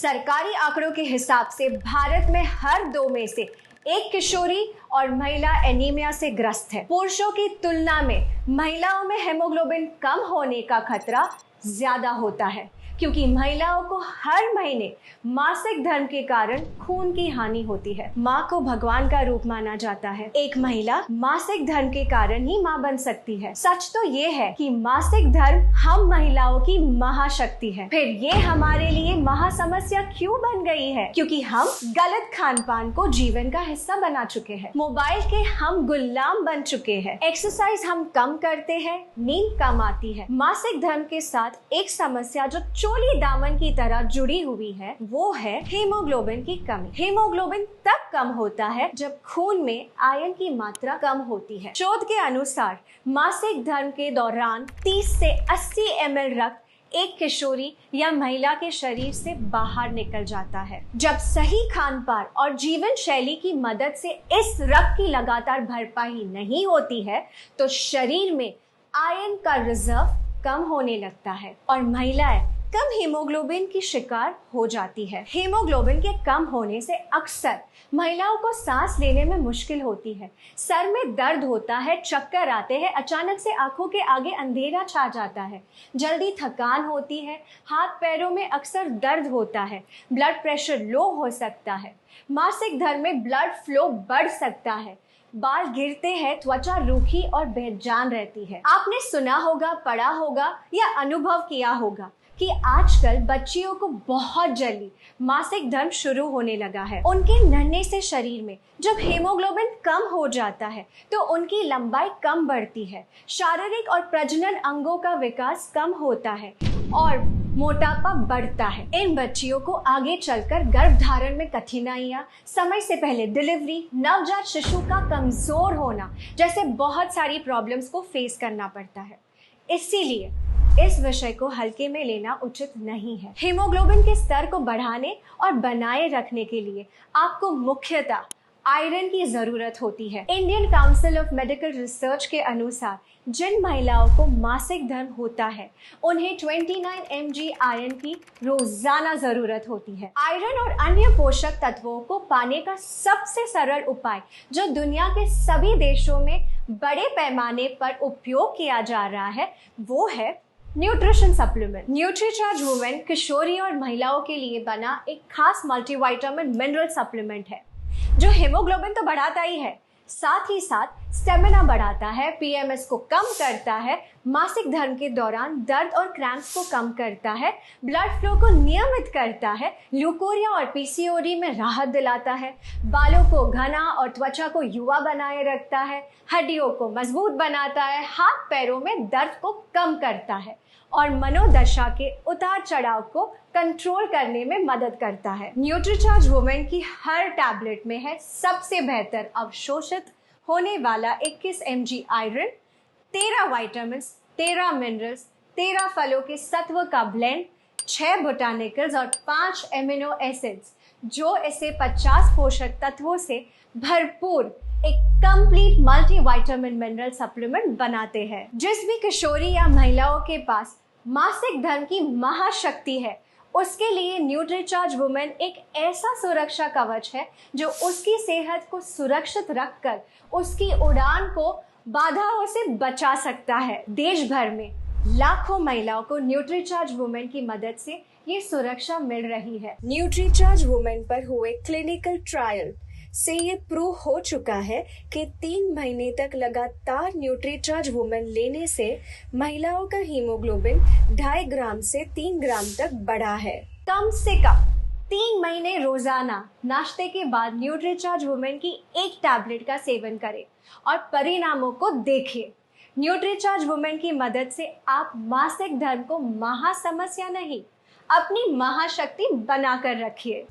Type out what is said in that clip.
सरकारी आंकड़ों के हिसाब से भारत में हर 2 में से एक किशोरी और महिला एनीमिया से ग्रस्त है। पुरुषों की तुलना में महिलाओं में हेमोग्लोबिन कम होने का खतरा ज्यादा होता है, क्योंकि महिलाओं को हर महीने मासिक धर्म के कारण खून की हानि होती है। माँ को भगवान का रूप माना जाता है। एक महिला मासिक धर्म के कारण ही माँ बन सकती है। सच तो ये है कि मासिक धर्म हम महिलाओं की महाशक्ति है। फिर ये हमारे लिए महासमस्या क्यों बन गई है? क्योंकि हम गलत खान पान को जीवन का हिस्सा बना चुके हैं। मोबाइल के हम गुलाम बन चुके हैं। एक्सरसाइज हम कम करते हैं, नींद कम आती है। मासिक धर्म के साथ एक समस्या जो चोली दामन की तरह जुड़ी हुई है, वो है हीमोग्लोबिन की कमी। हीमोग्लोबिन तब कम होता है जब खून में आयरन की मात्रा कम होती है। शोध के अनुसार मासिक धर्म के दौरान 30 से 80 ml रक्त एक किशोरी या महिला के शरीर से बाहर निकल जाता है। जब सही खान पान और जीवन शैली की मदद से इस रक्त की लगातार भरपाई नहीं होती है, तो शरीर में आयरन का रिजर्व कम होने लगता है और महिलाएं कम हीमोग्लोबिन की शिकार हो जाती है। हीमोग्लोबिन के कम होने से अक्सर महिलाओं को सांस लेने में मुश्किल होती है, सर में दर्द होता है, चक्कर आते हैं, अचानक से आंखों के आगे अंधेरा छा जाता है, जल्दी थकान होती है, हाथ पैरों में अक्सर दर्द होता है, ब्लड प्रेशर लो हो सकता है, मासिक धर्म में ब्लड फ्लो बढ़ सकता है, बाल गिरते हैं, त्वचा रूखी और बेजान रहती है। आपने सुना होगा, पढ़ा होगा या अनुभव किया होगा कि आजकल बच्चियों को बहुत जल्दी मासिक धर्म शुरू होने लगा है। उनके नन्हे से शरीर में जब हीमोग्लोबिन कम हो जाता है तो उनकी लंबाई कम बढ़ती है, शारीरिक और प्रजनन अंगों का विकास कम होता है और मोटापा बढ़ता है। इन बच्चियों को आगे चलकर गर्भधारण में कठिनाइयां, समय से पहले डिलीवरी, नवजात शिशु का कमजोर होना जैसे बहुत सारी प्रॉब्लम्स को फेस करना पड़ता है। इसीलिए इस विषय को हल्के में लेना उचित नहीं है। हीमोग्लोबिन के स्तर को बढ़ाने और बनाए रखने के लिए आपको मुख्यतः आयरन की जरूरत होती है। Indian council of medical research के अनुसार जिन महिलाओं को मासिक धर्म होता है, उन्हें 29 mg आयरन की रोजाना जरूरत होती है। आयरन और अन्य पोषक तत्वों को पाने का सबसे सरल उपाय जो दुनिया के सभी देशों में बड़े पैमाने पर उपयोग किया जा रहा है, वो है न्यूट्रिशन सप्लीमेंट। न्यूट्रीचार्ज वुमेन किशोरी और महिलाओं के लिए बना एक खास मल्टीविटामिन मिनरल सप्लीमेंट है जो हीमोग्लोबिन तो बढ़ाता ही है, साथ ही साथ स्टेमिना बढ़ाता है, पीएमएस को कम करता है, मासिक धर्म के दौरान दर्द और क्रैम्प्स को कम करता है, ब्लड फ्लो को नियमित करता है, ल्यूकोरिया और पीसीओडी में राहत दिलाता है, बालों को घना और त्वचा को युवा बनाए रखता है, हड्डियों को मजबूत बनाता है, हाथ पैरों में दर्द को कम करता है और मनोदशा के उतार चढ़ाव को कंट्रोल करने में मदद करता है। न्यूट्रीचार्ज वुमेन की हर टैबलेट में है सबसे बेहतर अवशोषित होने वाला 21 mg आयरन, 13 विटामिन, 13 मिनरल्स, 13 फलों के सत्व का ब्लेंड, 6 बोटानिकल्स और 5 एमिनो एसिड्स जो इसे 50 पोषक तत्वों से भरपूर एक कंप्लीट मल्टीविटामिन मिनरल सप्लीमेंट बनाते हैं। जिस भी किशोरी या महिलाओं के पास मासिक धर्म की महाशक्ति है, उसके लिए न्यूट्रीचार्ज वुमेन एक ऐसा सुरक्षा कवच है जो उसकी सेहत को सुरक्षित रखकर उसकी उड़ान को बाधाओं से बचा सकता है। देश भर में लाखों महिलाओं को न्यूट्रीचार्ज वुमेन की मदद से ये सुरक्षा मिल रही है। न्यूट्रीचार्ज वुमेन पर हुए क्लिनिकल ट्रायल से ये प्रूव हो चुका है कि 3 महीने तक लगातार न्यूट्रीचार्ज वुमेन लेने से महिलाओं का हीमोग्लोबिन 2.5 ग्राम से 3 ग्राम तक बढ़ा है। कम से कम 3 महीने रोजाना नाश्ते के बाद न्यूट्रीचार्ज वुमेन की एक टैबलेट का सेवन करें और परिणामों को देखिए। न्यूट्रीचार्ज वुमेन की मदद से आप मासिक धर्म को महासमस्या नहीं, अपनी महाशक्ति बनाकर रखिए।